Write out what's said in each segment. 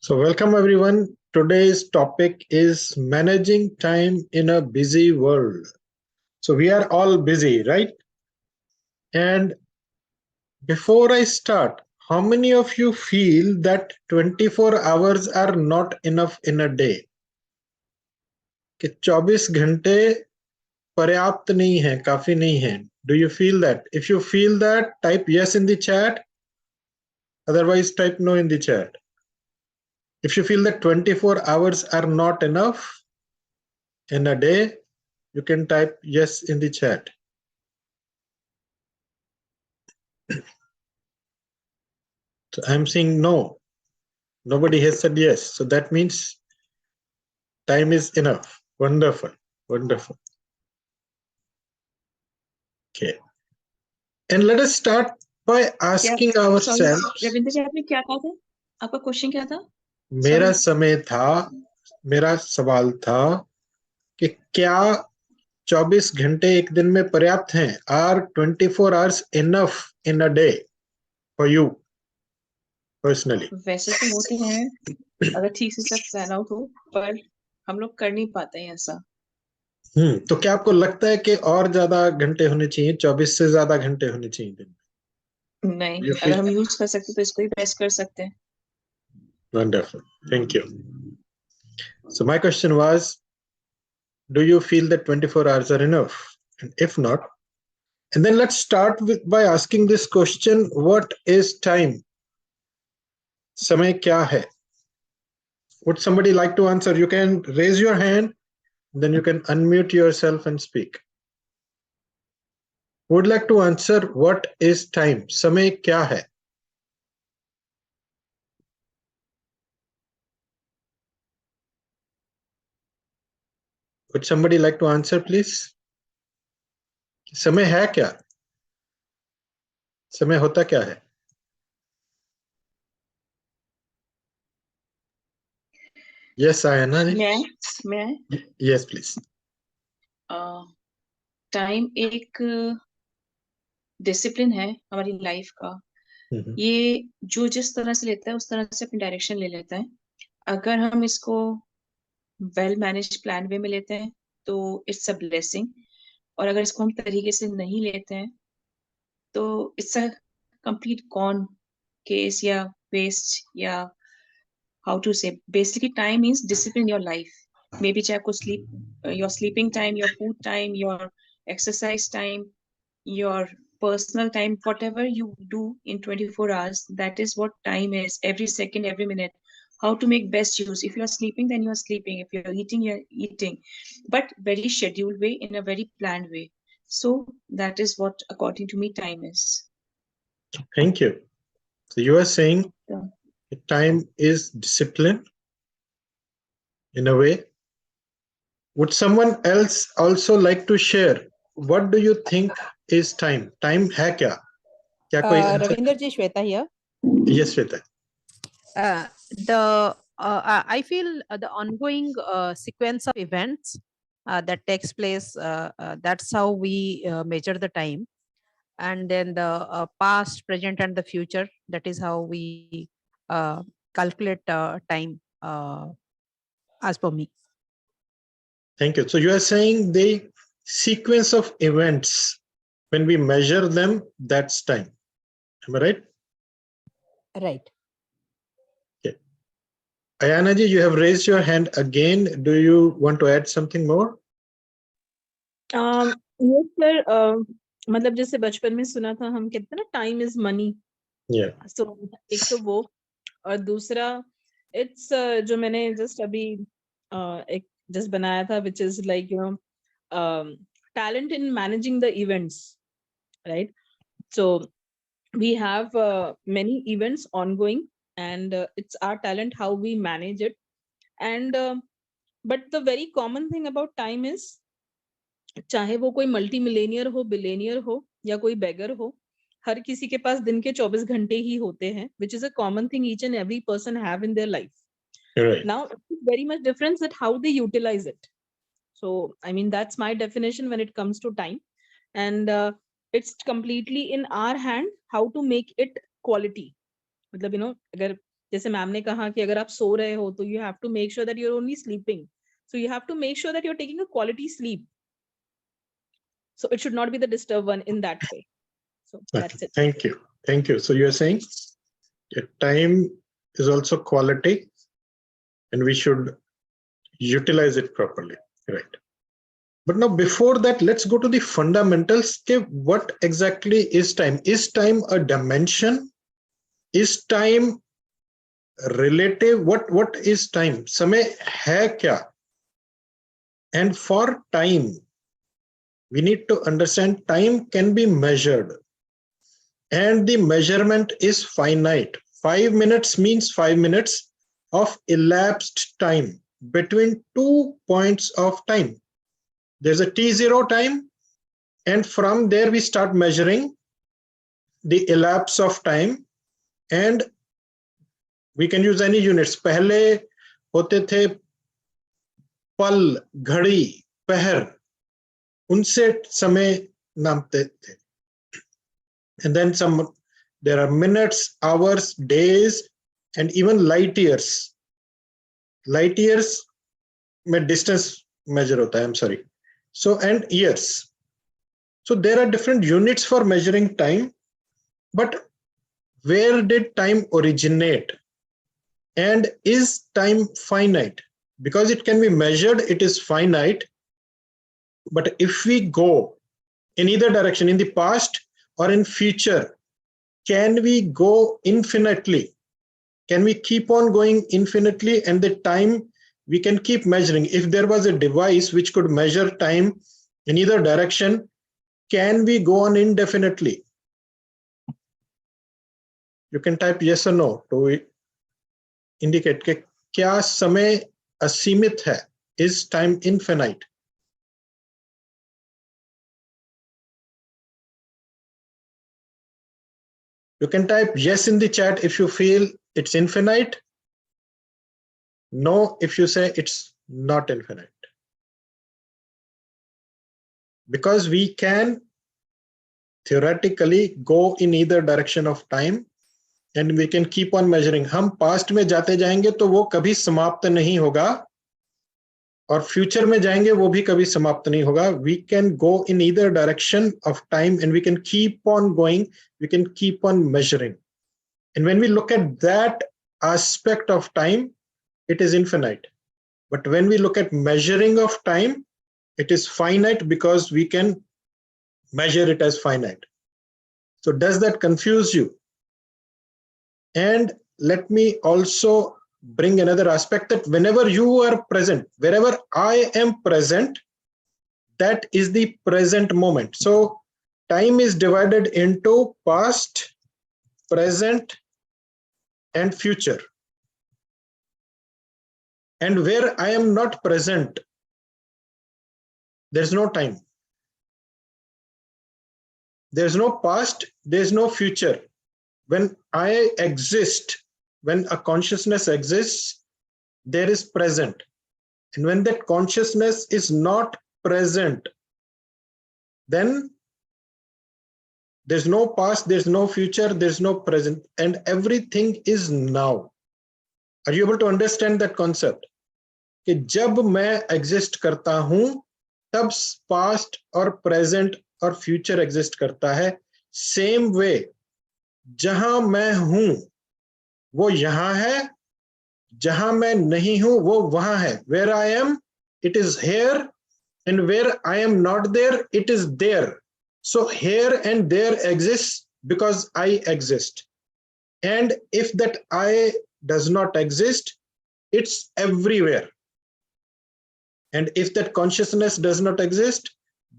So, welcome everyone. Today's topic is managing time in a busy world. So, we are all busy, right? And before I start, how many of you feel that 24 hours are not enough in a day? कि 24 घंटे पर्याप्त नहीं है, काफी नहीं है. Do you feel that? If you feel that, type yes in the chat. Otherwise, type no in the chat. If you feel that 24 hours are not enough in a day, you can type yes in the chat. So I'm saying no. Nobody has said yes. So that means time is enough. Wonderful. Wonderful. Okay. And let us start by asking ourselves. Ravindra जी आपने क्या कहा था? आपका question क्या था? मेरा समय था, मेरा सवाल था कि क्या 24 घंटे एक दिन में पर्याप्त हैं? Are 24 hours enough in a day for you personally? वैसे तो होते हैं अगर ठीक से सब प्लान आउट हो, पर हम लोग कर नहीं पाते हैं ऐसा. तो क्या आपको लगता है कि और ज्यादा घंटे होने चाहिए? 24 से ज्यादा घंटे होने चाहिए दिन में? नहीं, अगर हम यूज कर सकते तो इसको ही बेस्ट कर सकते हैं. Wonderful. Thank you. So my question was, do you feel that 24 hours are enough? And if not, and then let's start by asking this question, what is time? समय क्या है? Would somebody like to answer? You can raise your hand, then you can unmute yourself and speak. Who would like to answer what is time? समय क्या है? Would somebody like to answer, please? समय है क्या? समय होता क्या है? Yes, Ayana. मैं Yes, please. टाइम एक डिसिप्लिन है हमारी लाइफ का. ये जो जिस तरह से लेता है उस तरह से अपनी डायरेक्शन ले लेता है. अगर हम इसको वेल मैनेज प्लान वे में लेते हैं तो इट्स अ ब्लेसिंग, और अगर इसको हम तरीके से नहीं लेते हैं तो it's a complete con case या वेस्ट, या how to say. Basically time means discipline your life. May be चाहे आपको sleep, your sleeping time, your food time, your exercise time, your personal time, whatever you do in 24 hours, that is what time is. Every second, every minute, how to make best use. If you're sleeping, then you're sleeping. If you're eating, you're eating, but very scheduled way, in a very planned way. So that is what according to me time is. Thank you. So you are saying time is discipline in a way. Would someone else also like to share? What do you think is time? Time है क्या? क्या कोई Ravinder ji, Shweta here. Yes, Shweta. I feel the ongoing sequence of events that takes place, that's how we measure the time. And then the past, present, and the future, that is how we calculate time as per me. Thank you. So you are saying the sequence of events, when we measure them, that's time. Am I right? Right. Okay. Ayana ji, you have raised your hand again. Do you want to add something more? Yes, sir. मतलब जैसे बचपन में सुना था, हम कहते हैं ना टाइम इज मनी. सो एक तो वो, और दूसरा इट्स जो मैंने जस्ट अभी एक जस्ट बनाया था, which is like, you know, talent in managing the events, right? So we have many events ongoing, and it's our talent how we manage it. And but the very common thing about time is, चाहे वो कोई multi Millionaire हो, billionaire हो, या कोई बेगर हो, हर किसी के पास दिन के 24 घंटे ही होते हैं, which is a common thing each and every person have in their life. Right. Now it's very much difference that how they utilize it. So I mean, that's my definition when it comes to time, and it's completely in our hand how to make it quality. मतलब, you know, अगर जैसे ma'am ने कहा कि अगर आप सो रहे हो तो you have to make sure that you're only sleeping. So you have to make sure that you're taking a quality sleep. So it should not be the disturbed one in that way. So that's it. Thank you. Thank you. So you're saying time is also quality and we should utilize it properly, right? But now before that, let's go to the fundamentals. What exactly is time? Is time a dimension? Is time relative? What is time? समय है क्या? And for time, we need to understand time can be measured. And the measurement is finite. 5 minutes means 5 minutes of elapsed time between 2 points of time. There's a t0 time, and from there we start measuring the elapse of time, and we can use any units. पहले होते थे पल, घड़ी, पहर, उनसे समय नापते थे. And then there are minutes, hours, days, and even light years. Light years में distance measure होता है, I'm sorry. So, and years. So there are different units for measuring time, but where did time originate? And is time finite? Because it can be measured, it is finite. But if we go in either direction, in the past or in future, can we go infinitely? Can we keep on going infinitely? And the time we can keep measuring. If there was a device which could measure time in either direction, can we go on indefinitely? You can type yes or no to indicate कि क्या समय असीमित है? Is time infinite? You can type yes in the chat if you feel it's infinite. No if you say it's not infinite. Because we can theoretically go in either direction of time and we can keep on measuring. हम past में जाते जाएंगे तो वो कभी समाप्त नहीं होगा, और future में जाएंगे वो भी कभी समाप्त नहीं होगा. We can go in either direction of time and we can keep on going, we can keep on measuring. And when we look at that aspect of time, it is infinite. But when we look at measuring of time, it is finite because we can measure it as finite. So does that confuse you? And let me also bring another aspect that whenever you are present, wherever I am present, that is the present moment. So time is divided into past, present, and future. And where I am not present, there's no time. There's no past, there's no future. When I exist, when a consciousness exists, there is present. And when that consciousness is not present, then there's no past, there's no future, there's no present, and everything is now. Are you able to understand that concept? कि जब मैं exist करता हूं, तब past और present और future exist करता है. Same way, जहां मैं हूं वो यहां है, जहां मैं नहीं हूं वो वहां है. Where I am, it is here, and where I am not there, it is there. So here and there exists because I exist. And if that I does not exist, it's everywhere. And if that consciousness does not exist,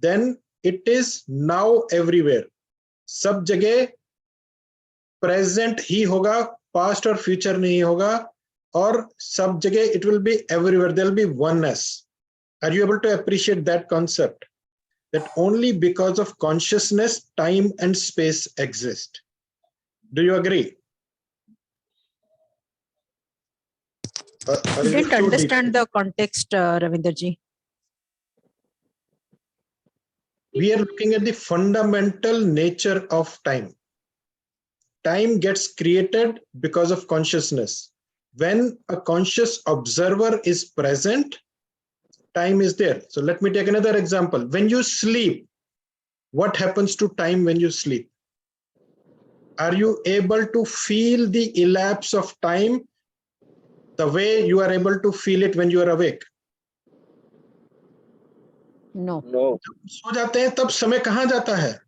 then it is now everywhere. सब जगह present ही होगा, past और future नहीं होगा, और सब जगह it will be everywhere. There will be oneness. Are you able to appreciate that concept? That only because of consciousness, time and space exist. Do you agree? I didn't understand the context, Ravinder ji. We are looking at the fundamental nature of time. time gets created because of consciousness. When a conscious observer is present, time is there. So let me take another example. When you sleep, what happens to time when you sleep? Are you able to feel the elapse of time the way you are able to feel it when you are awake? No. No. सो जाते हैं तब समय कहाँ जाता है?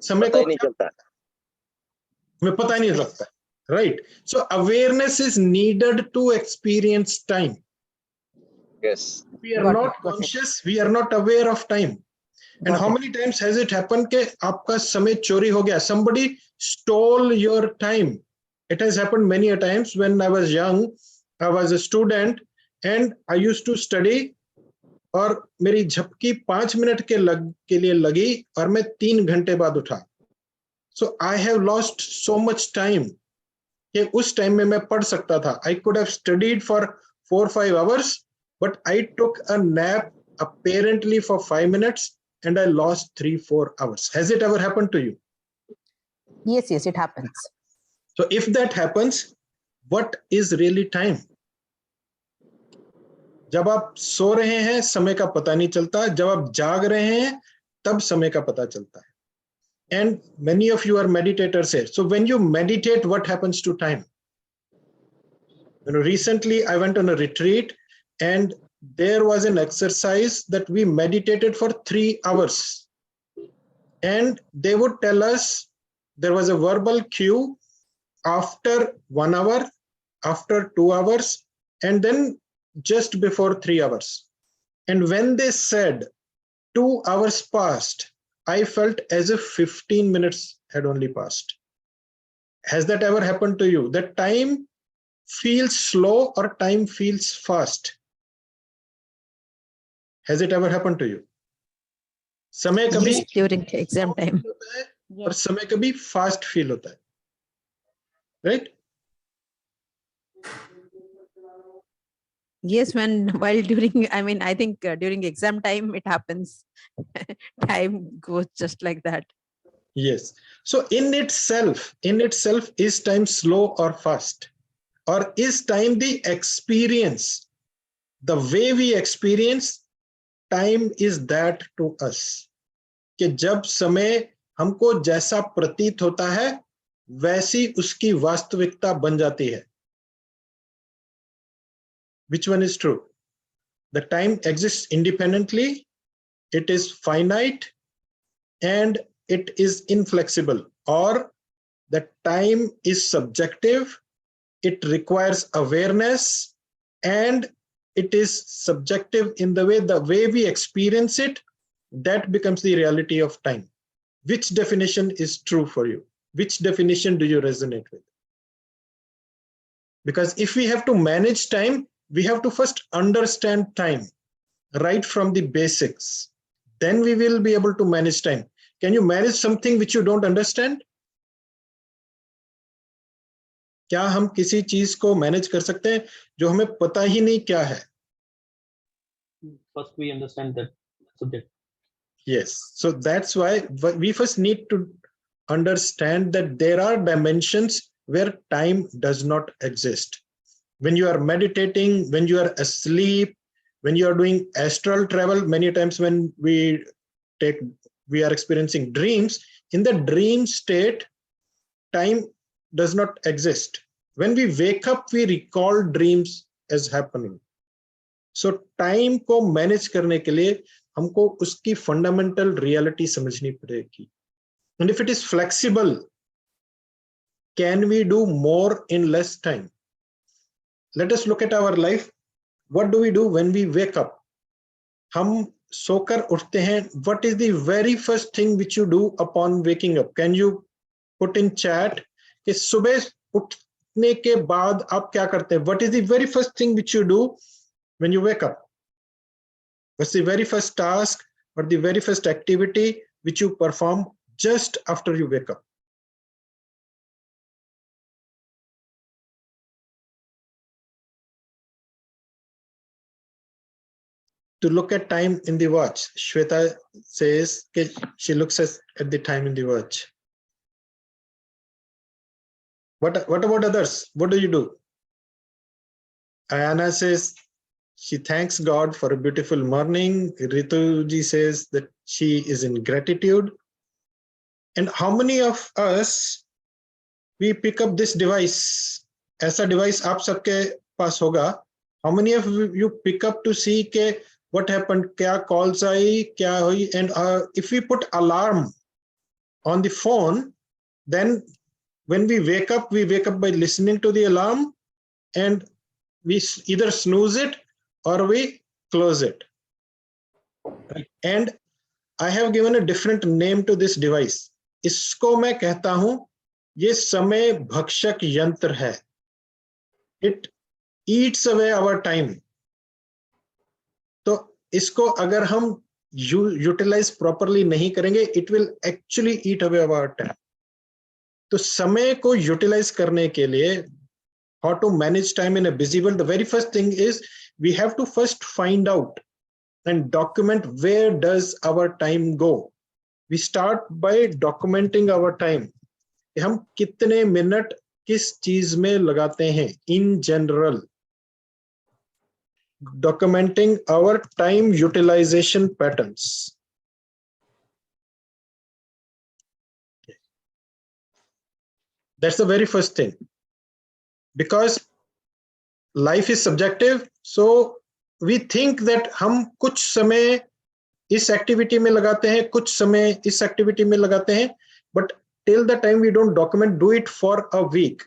समय पता को ही नहीं चलता. हमें पता ही नहीं लगता. Right? So awareness is needed to experience time. Yes. We are Got not it, got it. conscious, we are not aware of time. And Got how it. many times has it happened कि आपका समय चोरी हो गया? Somebody stole your time. It has happened many a times. When I was young, I was a student and I used to study, और मेरी झपकी 5 minute के लिए लगी और मैं 3 घंटे बाद उठा. So I have lost so much time कि उस टाइम में मैं पढ़ सकता था. I could have studied for 4-5 hours, but I took a nap apparently for 5 minutes and I lost 3-4 hours. Has it ever happened to you? Yes, yes, it happens. So if that happens, what is really time? जब आप सो रहे हैं समय का पता नहीं चलता, जब आप जाग रहे हैं तब समय का पता चलता है. And many of you are meditators here. So when you meditate, what happens to time? Recently I went on a retreat and there was an exercise that we meditated for 3 hours. And they would tell us there was a verbal cue after 1 hour, after 2 hours, and then just before 3 hours. And when they said 2 hours passed, I felt as if 15 minutes had only passed. Has that ever happened to you? That time feels slow or time feels fast? Has it ever happened to you? समय कभी Yes, during exam time. होता है और समय कभी fast feel होता है. Right? Yes, while during, I think during exam time it happens. Time goes just like that. Yes. So in itself, is time slow or fast? Or is time the experience? The way we experience time is that to us. कि जब समय हमको जैसा प्रतीत होता है वैसी उसकी वास्तविकता बन जाती है. Which one is true? The time exists independently, it is finite, and it is inflexible, or the time is subjective, it requires awareness, and it is subjective in the way we experience it, that becomes the reality of time. Which definition is true for you? Which definition do you resonate with? Because if we have to manage time, we have to first understand time right from the basics. Then we will be able to manage time. Can you manage something which you don't understand? क्या हम किसी चीज को manage कर सकते हैं जो हमें पता ही नहीं क्या है? First we understand that subject. Yes, so that's why we first need to understand that there are dimensions where time does not exist. When you are meditating, when you are asleep, when you are doing astral travel, many times when we are experiencing dreams, in the dream state, time does not exist. When we wake up, we recall dreams as happening. So time को manage करने के लिए हमको उसकी fundamental reality समझनी पड़ेगी. And if it is flexible, can we do more in less time? Let us look at our life. What do we do when we wake up? हम सोकर उठते हैं. What is the very first thing which you do upon waking up? Can you put in chat कि सुबह उठने के बाद आप क्या करते हैं? What is the very first thing which you do when you wake up? What's the very first task or the very first activity which you perform just after you wake up? To look at time in the watch. Shweta says she looks at the time in the watch. What about others? What do you do? Ayana says she thanks God for a beautiful morning. Rituji says that she is in gratitude. And how many of us we pick up this device? ऐसा device आप सबके पास होगा. How many of you pick up to see के what happened, क्या calls आई, क्या हुई? And if we put alarm on the phone, then when we wake up by listening to the alarm, and we either snooze it or we close it. And I have given a different name to this device. इसको मैं कहता हूं ये समय भक्षक यंत्र है. It eats away our time. तो इसको अगर हम यूटिलाइज प्रॉपरली नहीं करेंगे, it will actually eat away our time. तो समय को यूटिलाइज करने के लिए, how to manage time in a busy world, the very first thing is we have to first find out and document where does our time go. We start by documenting our time. हम कितने minute किस चीज में लगाते हैं in general. Documenting our time utilization patterns. That's the very first thing. Because life is subjective, so we think that हम कुछ समय इस एक्टिविटी में लगाते हैं, कुछ समय इस एक्टिविटी में लगाते हैं, but till the time we don't document, do it for a week.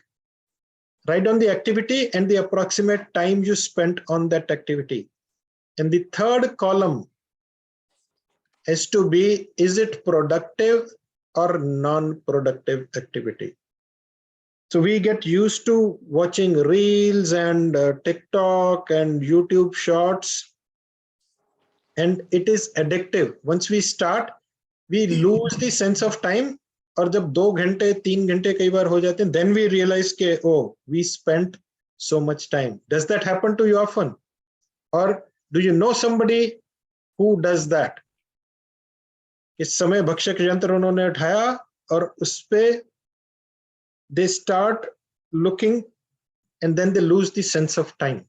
Write down the activity and the approximate time you spent on that activity. And the third column has to be, is it productive or non-productive activity? So we get used to watching reels and TikTok and YouTube shorts, and it is addictive. Once we start, we lose the sense of time. और जब 2 घंटे 3 घंटे कई बार हो जाते हैं, then we realize के oh, we spent so much time. Does that happen to you often? Or do you know somebody who does that? इस समय भक्षक यंत्र उन्होंने उठाया और उस पे they start looking and then they lose the sense of time.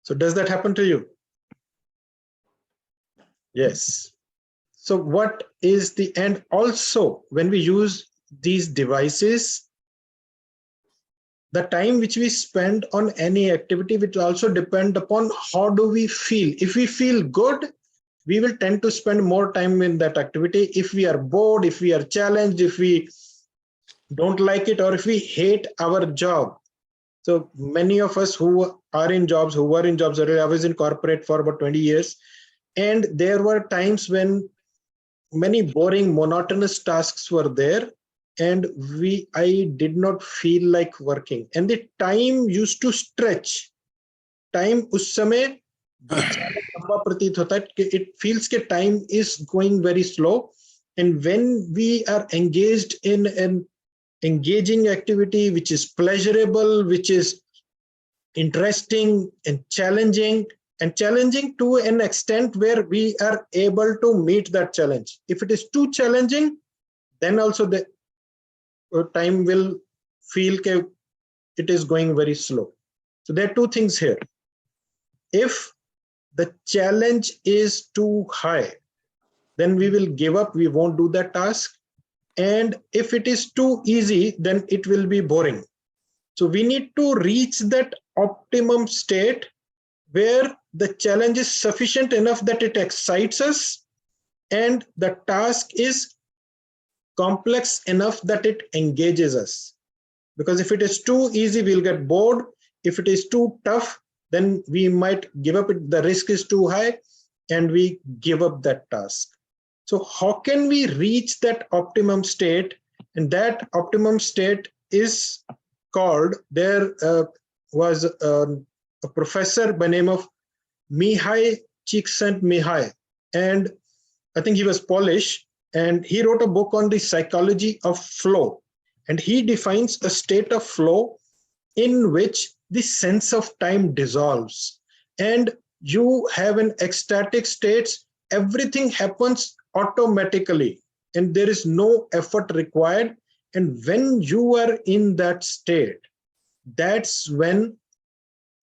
So does that happen to you? Yes. So what is the end? Also, when we use these devices, the time which we spend on any activity will also depend upon how do we feel. If we feel good, we will tend to spend more time in that activity. If we are bored, if we are challenged, if we don't like it, or if we hate our job. So many of us who were in jobs earlier, I was in corporate for about 20 years. And there were times when many boring, monotonous tasks were there, and I did not feel like working. And the time used to stretch. Time उस समय लंबा प्रतीत होता है कि it feels कि time is going very slow. And when we are engaged in an engaging activity which is pleasurable, which is interesting and challenging to an extent where we are able to meet that challenge. If it is too challenging, then also the time will feel that it is going very slow. So there are two things here. If the challenge is too high, then we will give up, we won't do that task. And if it is too easy, then it will be boring. So we need to reach that optimum state where the challenge is sufficient enough that it excites us and the task is complex enough that it engages us. Because if it is too easy, we'll get bored. If it is too tough, then we might give up. The risk is too high and we give up that task. So how can we reach that optimum state? And that optimum state is called, there was a professor by name of Mihai Csikszentmihalyi, and I think he was Polish, and he wrote a book on the psychology of flow. And he defines a state of flow in which the sense of time dissolves and you have an ecstatic state. Everything happens automatically. and there is no effort required. And when you are in that state, that's when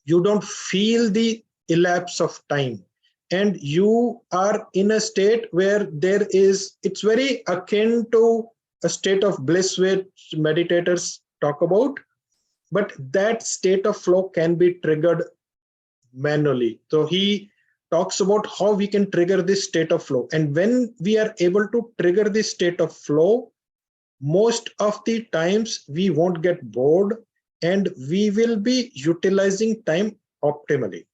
you don't feel the elapse of time, and you are in a state where it's very akin to a state of bliss which meditators talk about, but that state of flow can be triggered manually. So he talks about how we can trigger this state of flow, and when we are able to trigger this state of flow, most of the times we won't get bored and we will be utilizing time optimally.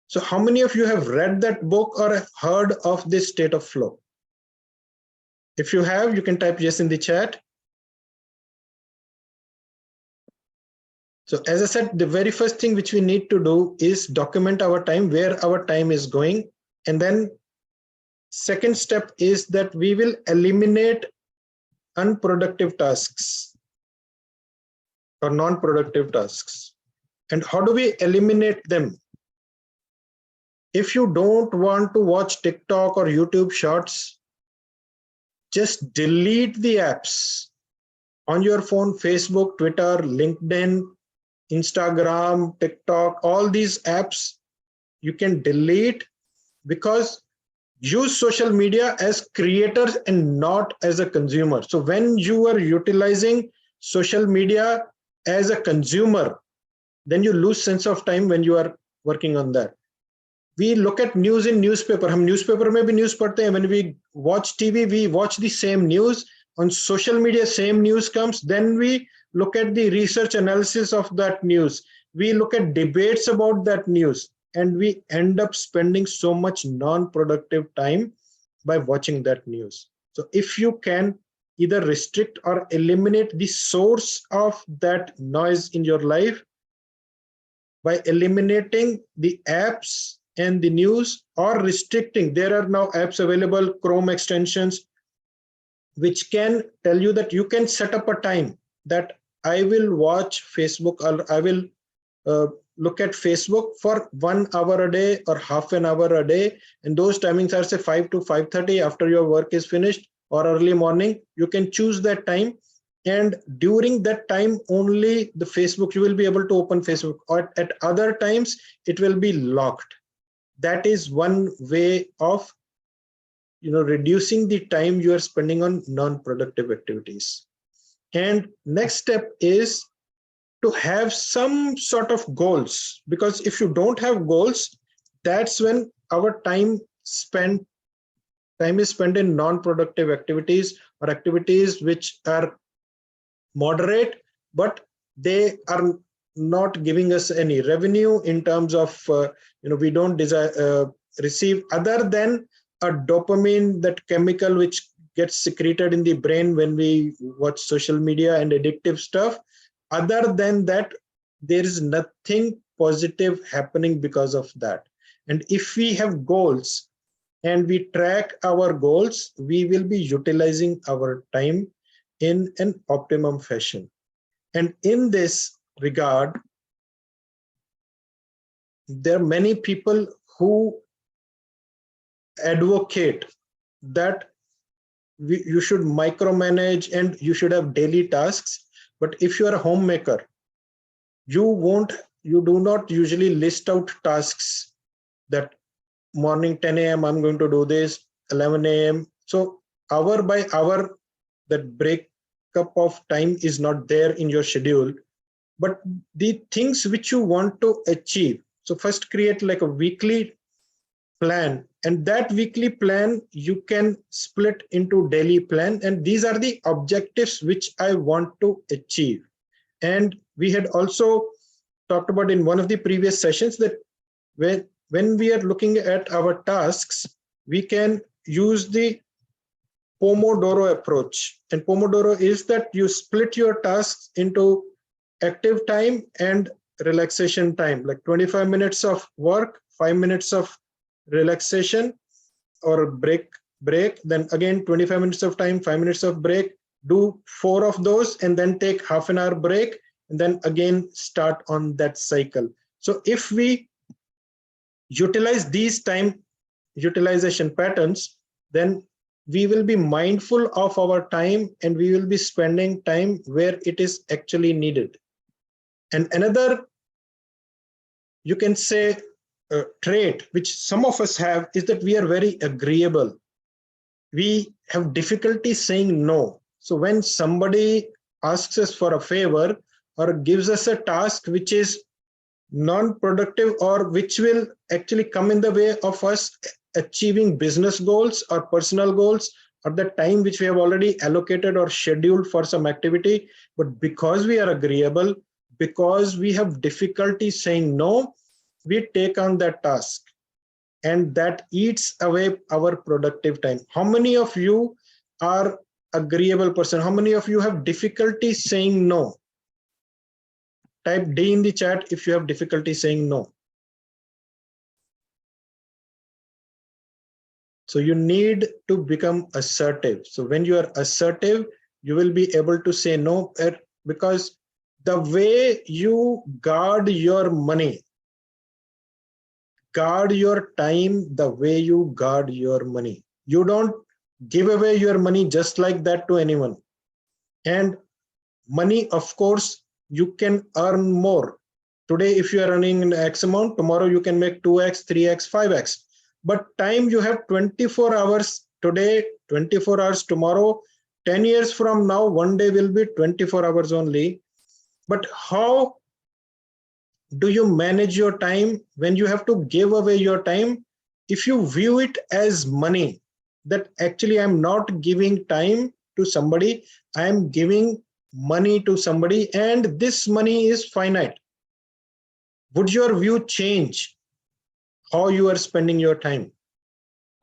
So how many of you have read that book or have heard of this state of flow? If you have, you can type yes in the chat. So as I said, the very first thing which we need to do is document our time, where our time is going. And then second step is that we will eliminate unproductive tasks or non-productive tasks. And how do we eliminate them? If you don't want to watch TikTok or YouTube shorts, just delete the apps on your phone. Facebook, Twitter, LinkedIn, Instagram, TikTok, all these apps you can delete, because use social media as creators and not as a consumer. So when you are utilizing social media as a consumer, then you lose sense of time when you are working on that. We look at news in newspaper. हम newspaper में भी news पढ़ते हैं. When we watch TV, we watch the same news. On social media, same news comes. Then we look at the research analysis of that news. We look at debates about that news, and we end up spending so much non-productive time by watching that news. So if you can either restrict or eliminate the source of that noise in your life by eliminating the apps and the news, or restricting, there are now apps available, Chrome extensions, which can tell you that you can set up a time that I will watch Facebook, or I will look at Facebook for 1 hour a day or half an hour a day. And those timings are say 5 to 5:30 after your work is finished, or early morning. You can choose that time. And during that time only the Facebook, you will be able to open Facebook, or at other times it will be locked. That is one way of reducing the time you are spending on non-productive activities. And next step is to have some sort of goals, because if you don't have goals, that's when our time is spent in non-productive activities, or activities which are moderate, but they are not giving us any revenue in terms of we don't receive, other than a dopamine, that chemical which gets secreted in the brain when we watch social media and addictive stuff. Other than that, there is nothing positive happening because of that. And if we have goals and we track our goals, we will be utilizing our time in an optimum fashion. And in this regard, there are many people who advocate that you should micromanage and you should have daily tasks. But if you are a homemaker, you do not usually list out tasks that morning 10 a.m. I'm going to do this, 11 a.m. So hour by hour, that breakup of time is not there in your schedule. But the things which you want to achieve, so first create like a weekly plan, and that weekly plan you can split into daily plan, and these are the objectives which I want to achieve. And we had also talked about in one of the previous sessions that when we are looking at our tasks, we can use the Pomodoro approach. And Pomodoro is that you split your tasks into active time and relaxation time, like 25 minutes of work, 5 minutes of relaxation or break, then again 25 minutes of time, 5 minutes of break, do 4 of those, and then take half an hour break, and then again start on that cycle. So if we utilize these time utilization patterns, then we will be mindful of our time and we will be spending time where it is actually needed. And another, you can say, trait which some of us have is that we are very agreeable. We have difficulty saying no. So when somebody asks us for a favor or gives us a task which is non-productive or which will actually come in the way of us achieving business goals or personal goals or the time which we have already allocated or scheduled for some activity, but because we are agreeable, because we have difficulty saying no, we take on that task and that eats away our productive time. How many of you are agreeable person? How many of you have difficulty saying no? Type D in the chat if you have difficulty saying no. So you need to become assertive. So when you are assertive, you will be able to say no, because the way you guard your money, guard your time the way you guard your money. You don't give away your money just like that to anyone. And money, of course, you can earn more. Today, if you are earning an X amount, tomorrow you can make 2x, 3x, 5x. But time, you have 24 hours today, 24 hours tomorrow. 10 years from now, one day will be 24 hours only. But how do you manage your time when you have to give away your time? If you view it as money, that actually I'm not giving time to somebody, I am giving money to somebody, and this money is finite. Would your view change how you are spending your time?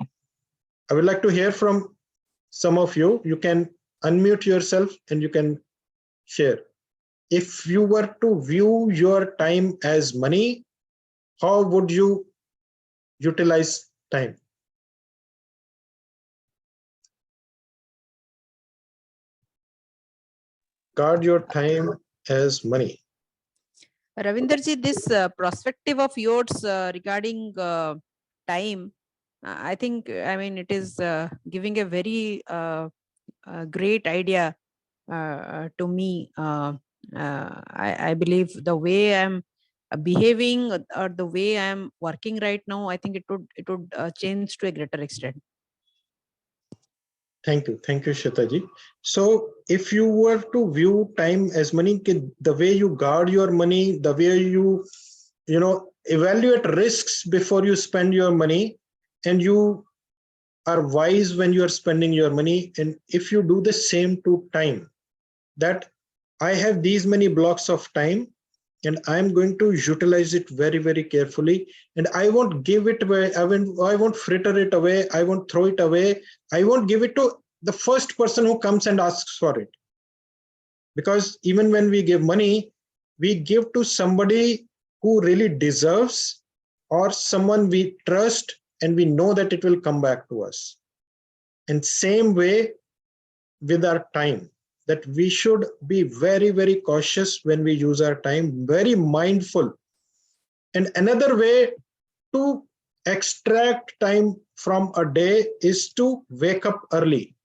I would like to hear from some of you. You can unmute yourself and you can share. If you were to view your time as money, how would you utilize time? Guard your time as money. Ravinderji, this perspective of yours regarding time, I think, I mean, it is giving a very great idea to me. I believe the way I'm behaving or the way I'm working right now, I think it would change to a greater extent. Thank you, Shwetaji. So if you were to view time as money, the way you guard your money, the way you evaluate risks before you spend your money, and you are wise when you are spending your money, and if you do the same to time, that I have these many blocks of time and I'm going to utilize it very, very carefully, and I won't give it away. I won't fritter it away. I won't throw it away. I won't give it to the first person who comes and asks for it. Because even when we give money, we give to somebody who really deserves, or someone we trust and we know that it will come back to us. And same way with our time, that we should be very, very cautious when we use our time, very mindful. And another way to extract time from a day is to wake up early.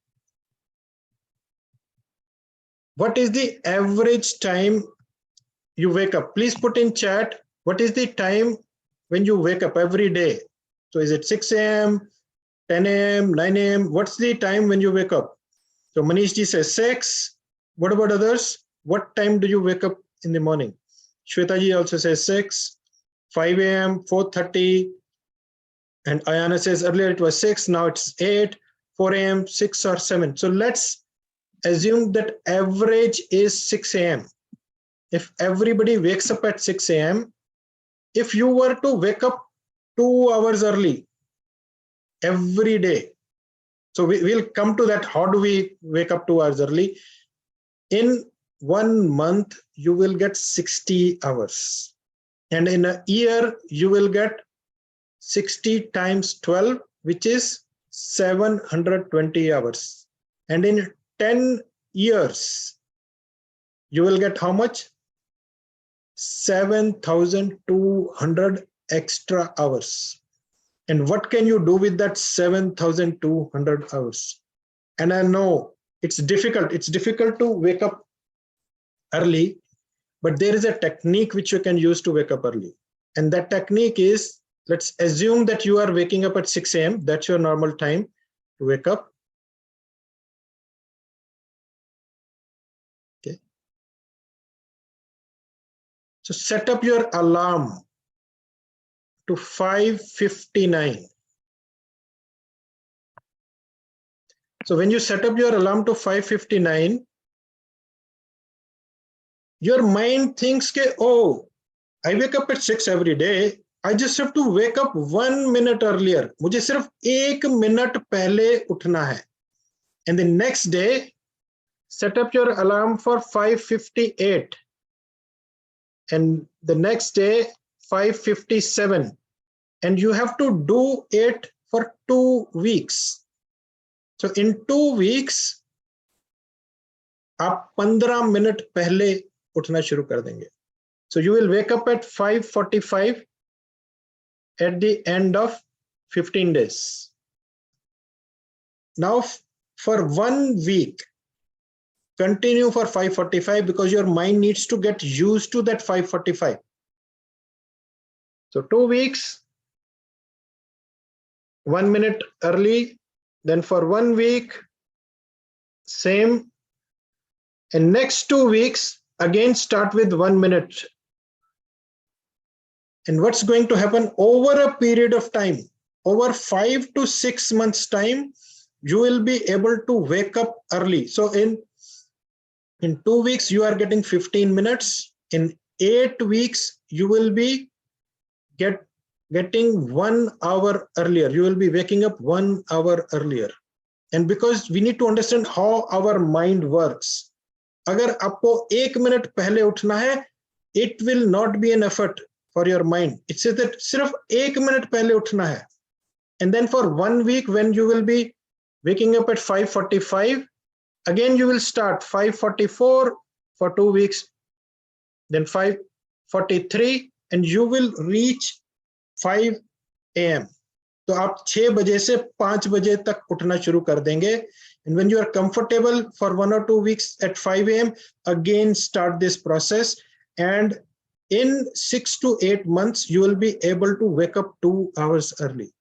What is the average time you wake up? Please put in chat, what is the time when you wake up every day? So is it 6 a.m., 10 a.m., 9 a.m.? What's the time when you wake up? So Manish ji says 6. What about others? What time do you wake up in the morning? Shweta ji also says 6, 5 a.m., 4:30. And Ayana says earlier it was 6, now it's 8, 4 a.m., 6 or 7. So let's assume that average is 6 a.m. If everybody wakes up at 6 a.m., if you were to wake up 2 hours early every day, so we'll come to that. How do we wake up 2 hours early? In 1 month, you will get 60 hours. And in a year, you will get 60 times 12, which is 720 hours. And in 10 years, you will get how much? 7,200 extra hours. And what can you do with that 7,200 hours? And I know it's difficult to wake up early, but there is a technique which you can use to wake up early. And that technique is, let's assume that you are waking up at 6 a.m. That's your normal time to wake up. Okay. So set up your alarm to 5:59. So when you set up your alarm to 5:59, your mind thinks, oh, I wake up at 6 every day. I just have to wake up 1 minute earlier. मुझे सिर्फ 1 minute पहले उठना है. And the next day, set up your alarm for 5:58. And the next day, 5:57. And you have to do it for 2 weeks. So in 2 weeks, आप 15 minute पहले उठना शुरू कर देंगे. So you will wake up at 5:45 at the end of 15 days. Now for 1 week, continue for 5:45 because your mind needs to get used to that 5:45. So 2 weeks, 1 minute early, then for 1 week, same. And next 2 weeks, again start with 1 minute. And what's going to happen over a period of time, over 5 to 6 months time, you will be able to wake up early. So in 2 weeks, you are getting 15 minutes. In 8 weeks, you will be getting 1 hour earlier. You will be waking up 1 hour earlier. And because we need to understand how our mind works. अगर आपको 1 minute पहले उठना है, it will not be an effort for your mind. It says that सिर्फ 1 minute पहले उठना है. And then for 1 week, when you will be waking up at 5:45, again you will start 5:44 for 2 weeks, then 5:43, and you will reach 5 a.m. तो आप 6 बजे से 5 बजे तक उठना शुरू कर देंगे. And when you are comfortable for 1 or 2 weeks at 5 a.m., again start this process. And in 6 to 8 months, you will be able to wake up 2 hours early.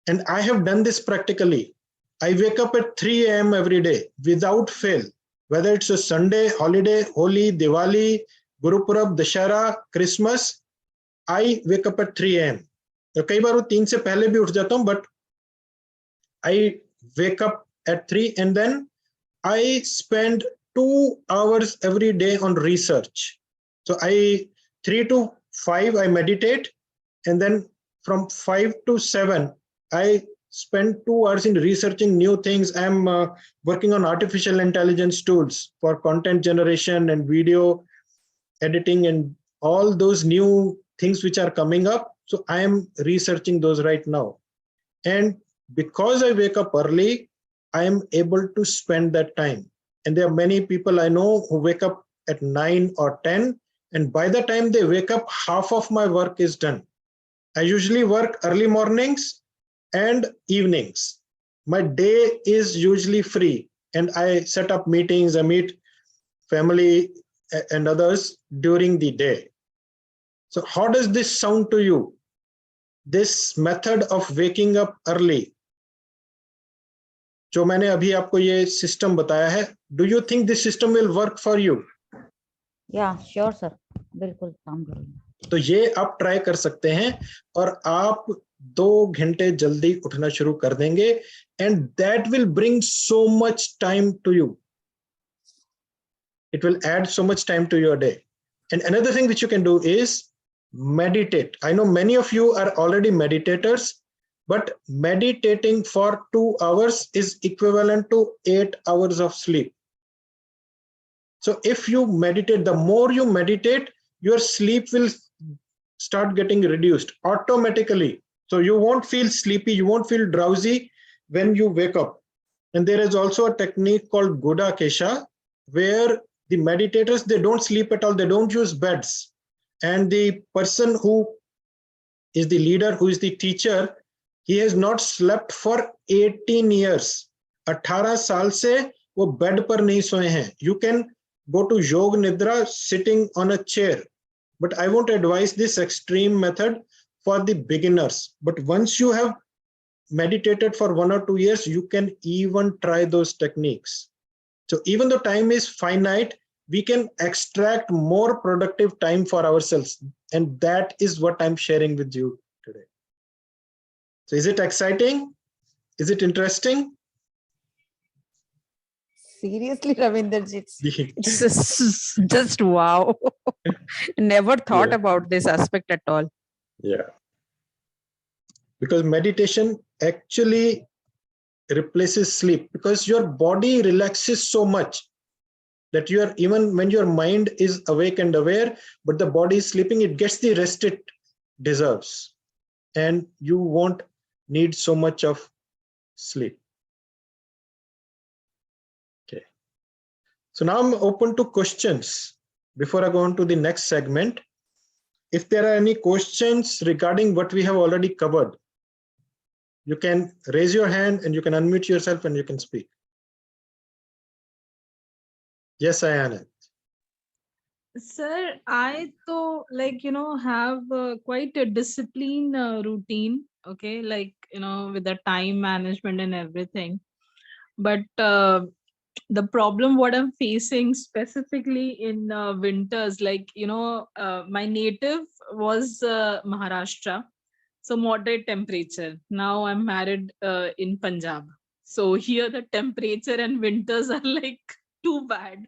And I have done this practically. I wake up at 3 a.m. every day without fail, whether it's a Sunday, holiday, Holi, Diwali, Guru Purab, Dashara, Christmas, I wake up at 3 a.m. तो कई बार वो 3 से पहले भी उठ जाता हूँ, but I wake up at 3 and then I spend 2 hours every day on research. So 3 to 5, I meditate, and then from 5 to 7, I spend 2 hours in researching new things. I'm working on artificial intelligence tools for content generation and video editing and all those new things which are coming up. So I am researching those right now. And because I wake up early, I am able to spend that time. And there are many people I know who wake up at 9 or 10. And by the time they wake up, half of my work is done. I usually work early mornings and evenings. My day is usually free. And I set up meetings, I meet family and others during the day. So how does this sound to you? This method of waking up early, जो मैंने अभी आपको ये system बताया है, do you think this system will work for you? Yeah, sure sir, बिल्कुल काम करेंगे. तो ये आप ट्राई कर सकते हैं और आप 2 घंटे जल्दी उठना शुरू कर देंगे, and that will bring so much time to you. It will add so much time to your day. And another thing which you can do is meditate. I know many of you are already meditators, but meditating for 2 hours is equivalent to 8 hours of sleep. So if you meditate, the more you meditate, your sleep will start getting reduced automatically. So you won't feel sleepy, you won't feel drowsy when you wake up. And there is also a technique called Goda Kesha, where the meditators, they don't sleep at all, they don't use beds. And the person who is the leader, who is the teacher, he has not slept for 18 years. 18 साल से वो bed पर नहीं सोए हैं. You can go to Yog Nidra sitting on a chair. But I won't advise this extreme method for the beginners. But once you have meditated for 1 or 2 years, you can even try those techniques. So even though time is finite, we can extract more productive time for ourselves. And that is what I'm sharing with you today. So is it exciting? Is it interesting? Seriously, Ravinder, it's just wow. Never thought about this aspect at all. Yeah. Because meditation actually replaces sleep, because your body relaxes so much that you are, even when your mind is awake and aware, but the body is sleeping, it gets the rest it deserves. And you won't need so much of sleep. Okay. So now I'm open to questions. Before I go on to the next segment, if there are any questions regarding what we have already covered, you can raise your hand and you can unmute yourself and you can speak. Yes, Ayana. Sir, I though have quite a discipline routine, okay, with the time management and everything. But the problem what I'm facing specifically in winters, my native was Maharashtra, so moderate temperature. Now I'm married in Punjab, so here the temperature and winters are like too bad.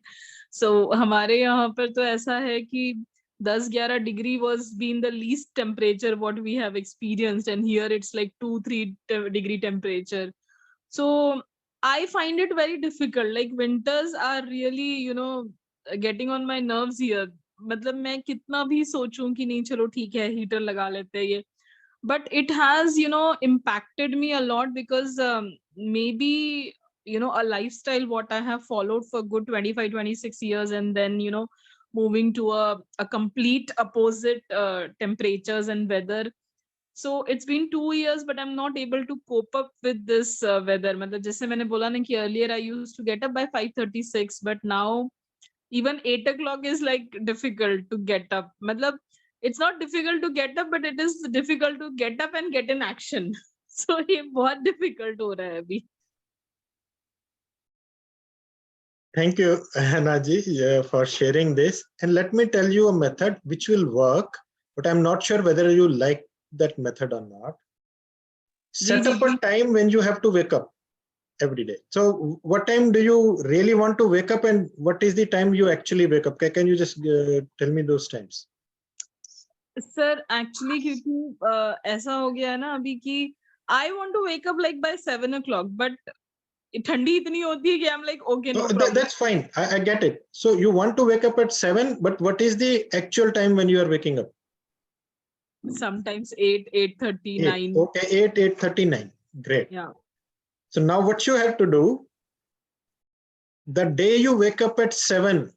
So हमारे यहाँ पर तो ऐसा है कि 10-11 degree was been the least temperature what we have experienced, and here it's like 2-3 degree temperature. So I find it very difficult. Like winters are really, getting on my nerves here. मतलब मैं कितना भी सोचूं कि नहीं चलो ठीक है हीटर लगा लेते हैं ये, but it has impacted me a lot because maybe a lifestyle what I have followed for good 25-26 years, and then moving to a complete opposite temperatures and weather. So it's been 2 years, but I'm not able to cope up with this weather. मतलब जैसे मैंने बोला ना कि earlier I used to get up by 5:36, but now even 8 o'clock is like difficult to get up. मतलब it's not difficult to get up, but it is difficult to get up and get in action. So ये बहुत difficult हो रहा है अभी. Thank you, Hanaji, for sharing this. And let me tell you a method which will work, but I'm not sure whether you like that method or not. Set up a time when you have to wake up every day. So what time do you really want to wake up, and what is the time you actually wake up? Can you just tell me those times? Sir, actually क्योंकि ऐसा हो गया ना अभी कि I want to wake up like by 7 o'clock, but ठंडी इतनी होती है कि I'm like, okay, no problem. That's fine. I get it. So you want to wake up at 7, but what is the actual time when you are waking up? Sometimes 8, 8:39. Okay, 8:39. Great. Yeah. So now what you have to do, the day you wake up at 7,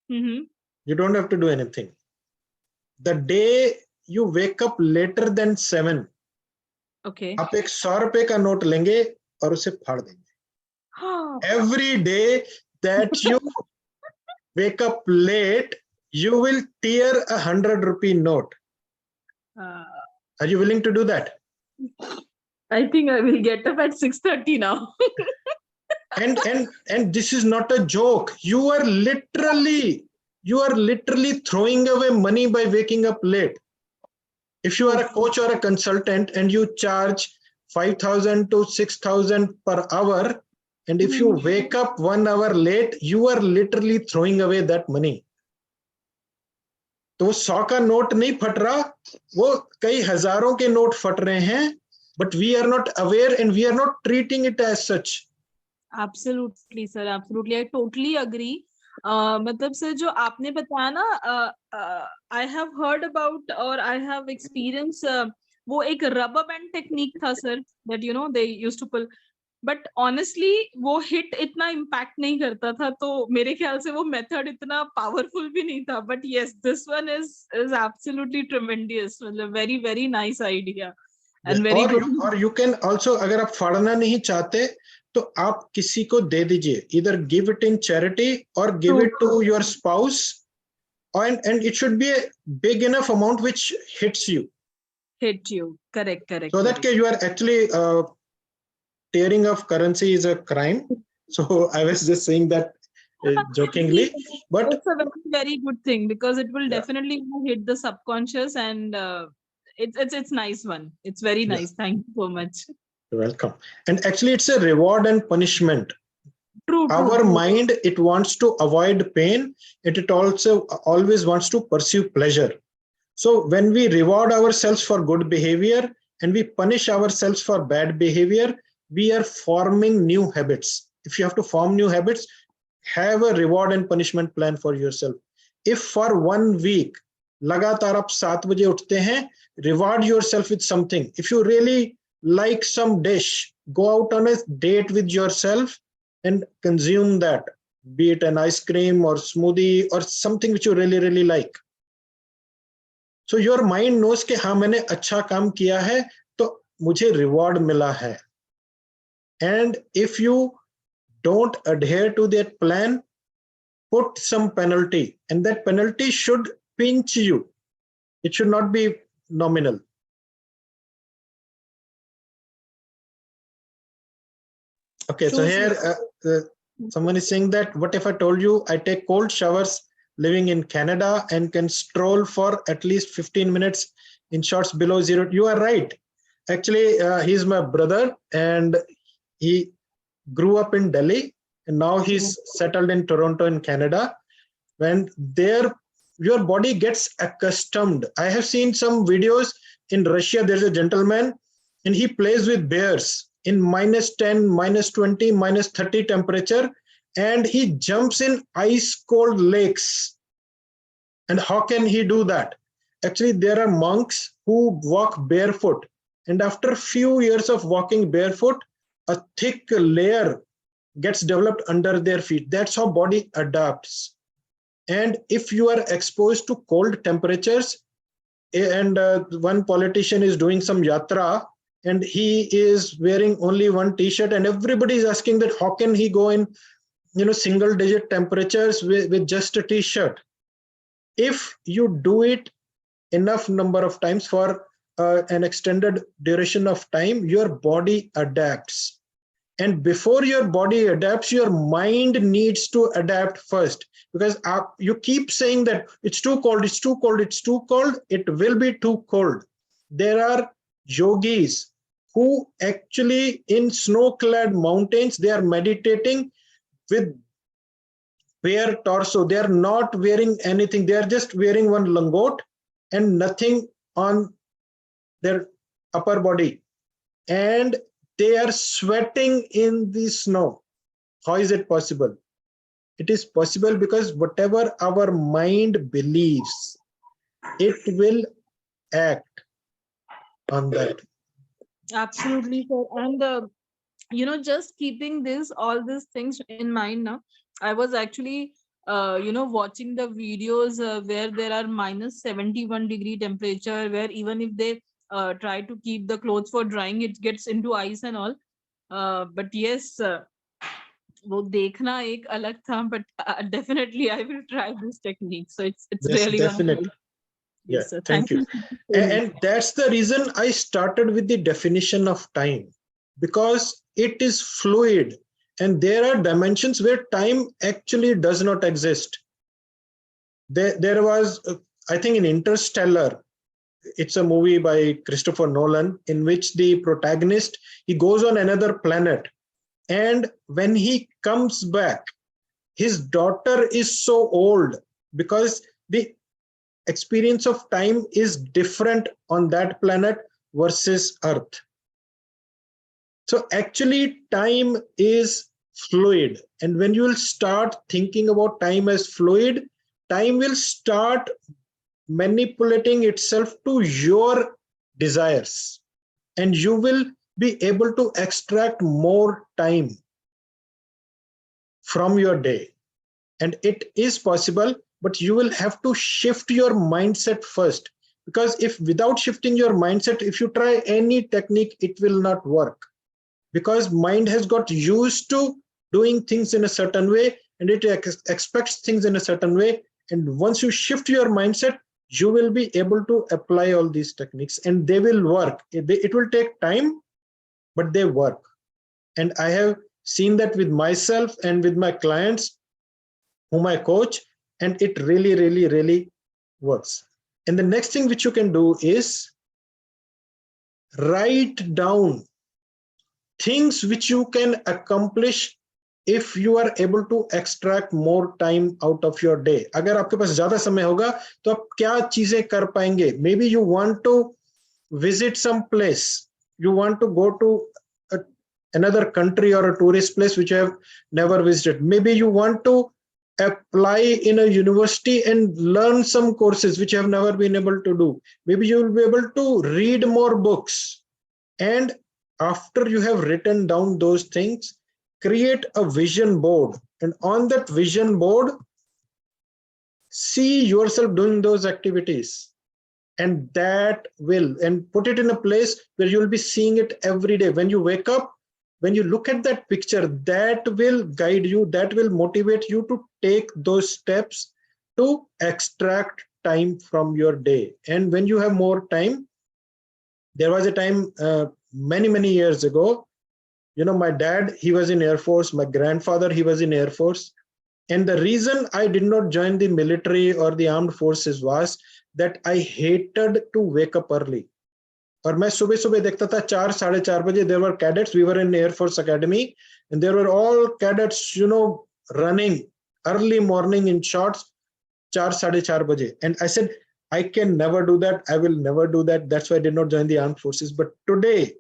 you don't have to do anything. The day you wake up later than 7, okay, आप एक 100 रुपए का note लेंगे और उसे फाड़ देंगे. Every day that you wake up late, you will tear a 100 rupee note. Are you willing to do that? I think I will get up at 6:30 now. and this is not a joke. You are literally throwing away money by waking up late. If you are a coach or a consultant and you charge 5,000 to 6,000 per hour, and if you wake up 1 hour late, you are literally throwing away that money. तो वो 100 का note नहीं फट रहा, वो कई हजारों के नोट फट रहे हैं, but we are not aware and we are not treating it as such. Absolutely, sir. Absolutely. I totally agree. मतलब सर जो आपने बताया ना, I have heard about or I have experienced वो एक rubber band technique था sir, that they used to pull. But honestly वो hit इतना impact नहीं करता था, तो मेरे ख्याल से वो method इतना powerful भी नहीं था. But yes, this one is absolutely tremendous. मतलब very very nice idea. And very good. Or you can also, अगर आप फाड़ना नहीं चाहते, तो आप किसी को दे दीजिए, either give it in charity or give it to your spouse, and it should be a big enough amount which hits you. Correct. So that you are actually tearing of currency is a crime. So I was just saying that jokingly, but it's a very good thing, because it will definitely hit the subconscious, and it's nice one. It's very nice. Thank you so much. You're welcome. And actually it's a reward and punishment. Our mind, it wants to avoid pain, it also always wants to pursue pleasure. So when we reward ourselves for good behavior and we punish ourselves for bad behavior, we are forming new habits. If you have to form new habits, have a reward and punishment plan for yourself. If for 1 week लगातार आप 7 बजे उठते हैं, reward yourself with something. If you really like some dish, go out on a date with yourself and consume that, be it an ice cream or smoothie or something which you really like. So your mind knows कि हाँ मैंने अच्छा काम किया है तो मुझे reward मिला है. And if you don't adhere to that plan, put some penalty, and that penalty should pinch you. It should not be nominal. Okay, so here someone is saying that, what if I told you I take cold showers living in Canada and can stroll for at least 15 minutes in shorts below zero? You are right. Actually, he's my brother and he grew up in Delhi and now he's settled in Toronto in Canada. When there, your body gets accustomed. I have seen some videos in Russia. There's a gentleman and he plays with bears in -10, -20, -30 temperature, and he jumps in ice cold lakes. And how can he do that? Actually, there are monks who walk barefoot, and after a few years of walking barefoot, a thick layer gets developed under their feet. That's how body adapts. And if you are exposed to cold temperatures, and one politician is doing some yatra and he is wearing only one t-shirt, and everybody is asking that how can he go in single digit temperatures with just a t-shirt. If you do it enough number of times for an extended duration of time, your body adapts. And before your body adapts, your mind needs to adapt first, because you keep saying that it's too cold, it's too cold, it's too cold. It will be too cold. There are yogis who actually in snow-clad mountains, they are meditating with bare torso. They are not wearing anything. They are just wearing one langot and nothing on their upper body. And they are sweating in the snow. How is it possible? It is possible because whatever our mind believes, it will act on that. Absolutely, sir. And just keeping all these things in mind now, I was actually watching the videos where there are -71 degree temperature, where even if they try to keep the clothes for drying, it gets into ice and all. But yes, वो देखना एक अलग था, but definitely I will try this technique. So it's really definitely. Yes, Yeah, sir. thank you. And that's the reason I started with the definition of time, because it is fluid and there are dimensions where time actually does not exist. There was, I think in Interstellar, it's a movie by Christopher Nolan in which the protagonist, he goes on another planet, and when he comes back, his daughter is so old because the experience of time is different on that planet versus Earth. So actually time is fluid, and when you will start thinking about time as fluid, time will start manipulating itself to your desires, and you will be able to extract more time from your day. And it is possible, but you will have to shift your mindset first, because if without shifting your mindset, if you try any technique, it will not work. because mind has got used to doing things in a certain way, and it expects things in a certain way. And once you shift your mindset, you will be able to apply all these techniques, and they will work. It will take time, but they work. And I have seen that with myself and with my clients whom I coach, and it really, really, really works. And the next thing which you can do is write down things which you can accomplish if you are able to extract more time out of your day. अगर आपके पास ज्यादा समय होगा तो आप क्या चीजें कर पाएंगे? Maybe you want to visit some place, you want to go to another country or a tourist place which you have never visited. Maybe you want to apply in a university and learn some courses which you have never been able to do. Maybe you will be able to read more books. And after you have written down those things, create a vision board. And on that vision board, see yourself doing those activities. And that will, and put it in a place where you'll be seeing it every day. When you wake up, when you look at that picture, that will guide you, that will motivate you to take those steps to extract time from your day. And when you have more time, there was a time many years ago, you know, my dad, he was in Air Force, my grandfather, he was in Air Force. And the reason I did not join the military or the armed forces was that I hated to wake up early. और मैं सुबह सुबह देखता था 4 साढ़े 4 बजे. There were cadets, we were in Air Force Academy, and there were all cadets, you know, running early morning in shorts 4 साढ़े 4 बजे. And I said, I can never do that, I will never do that. That's why I did not join the armed forces. But today,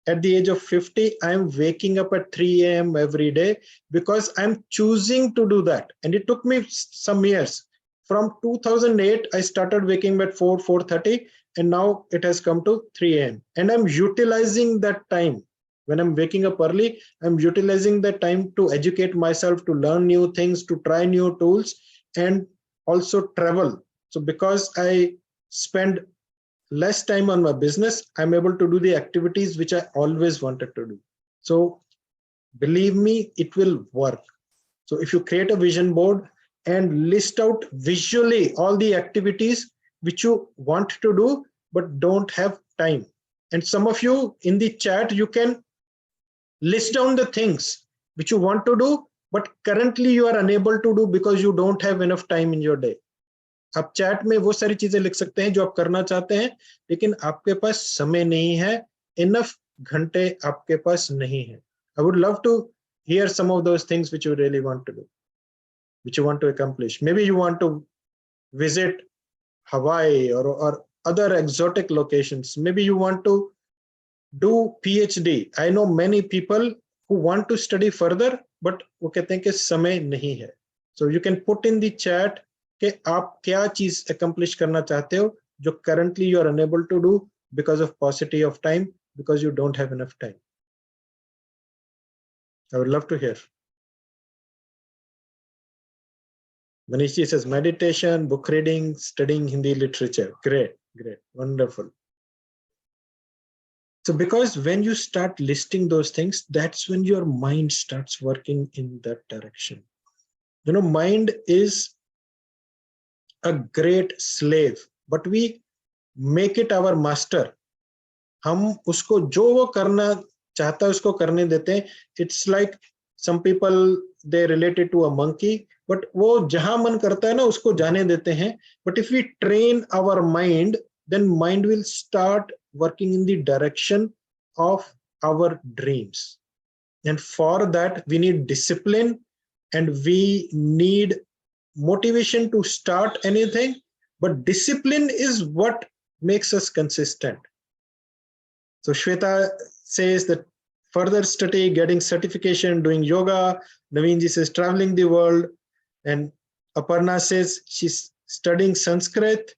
at the age of 50, I'm waking up at 3 a.m. every day because I'm choosing to do that. And it took me some years. From 2008, I started waking up at 4:30, and now it has come to 3 a.m. And I'm utilizing that time. When I'm waking up early, I'm utilizing that time to educate myself, to learn new things, to try new tools, and also travel. So because I spend less time on my business, I'm able to do the activities which I always wanted to do. So believe me, it will work. So if you create a vision board and list out visually all the activities which you want to do but don't have time, and some of you in the chat, you can list down the things which you want to do but currently you are unable to do because you don't have enough time in your day. आप chat में वो सारी चीजें लिख सकते हैं जो आप करना चाहते हैं, लेकिन आपके पास समय नहीं है, enough घंटे आपके पास नहीं है. I would love to hear some of those things which you really want to do, which you want to accomplish. Maybe you want to visit Hawaii or other exotic locations. Maybe you want to do PhD. I know many people who want to study further, but वो कहते हैं कि समय नहीं है. So you can put in the chat कि आप क्या चीज accomplish करना चाहते हो जो currently you are unable to do because of paucity of time, because you don't have enough time. I would love to hear. Manish says meditation, book reading, studying Hindi literature. Great, wonderful. So because when you start listing those things, that's when your mind starts working in that direction. You know, mind is a great slave, but we make it our master. हम उसको जो वो करना चाहता है उसको करने देते हैं. It's like some people, they relate it to a monkey, but वो जहां मन करता है ना उसको जाने देते हैं. But if we train our mind, then mind will start working in the direction of our dreams. And for that we need discipline, and we need motivation to start anything, but discipline is what makes us consistent. So Shweta says that further study, getting certification, doing yoga. Naveen ji says traveling the world, and Aparna says she's studying Sanskrit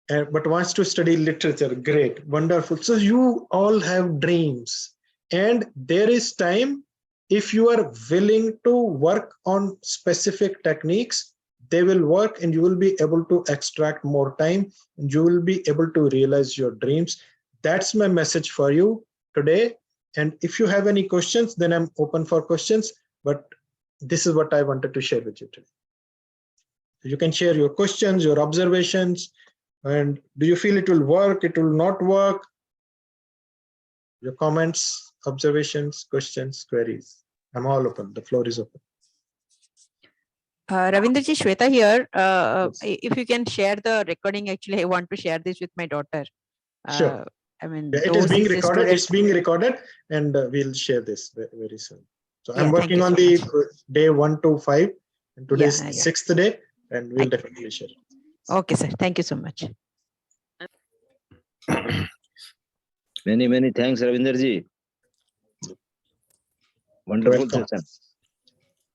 but wants to study literature. Great, wonderful. So you all have dreams, and there is time. If you are willing to work on specific techniques, they will work, and you will be able to extract more time, and you will be able to realize your dreams. That's my message for you today. And if you have any questions, then I'm open for questions. But this is what I wanted to share with you today. You can share your questions, your observations, and do you feel it will work, it will not work? Your comments, observations, questions, queries. I'm all open. The floor is open. Ravinderji, Shweta here. Yes. If you can share the recording, actually, I want to share this with my daughter. Sure. I mean, Yeah, it is being recorded. It's being recorded, and we'll share this very soon. So I'm working on the day 1 to 5, and today's 6th day, and we'll definitely share it. Okay, sir. Thank you so much. Many thanks, Ravinderji. Wonderful session.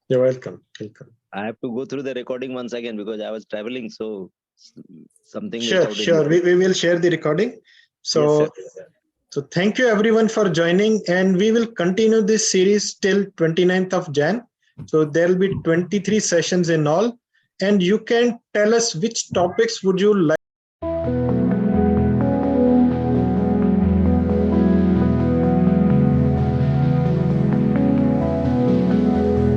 You're welcome. I have to go through the recording once again because I was traveling, so something. Sure. We will share the recording. So, yes, so thank you everyone for joining, and we will continue this series till 29th of Jan. So there will be 23 sessions in all, and you can tell us which topics would you like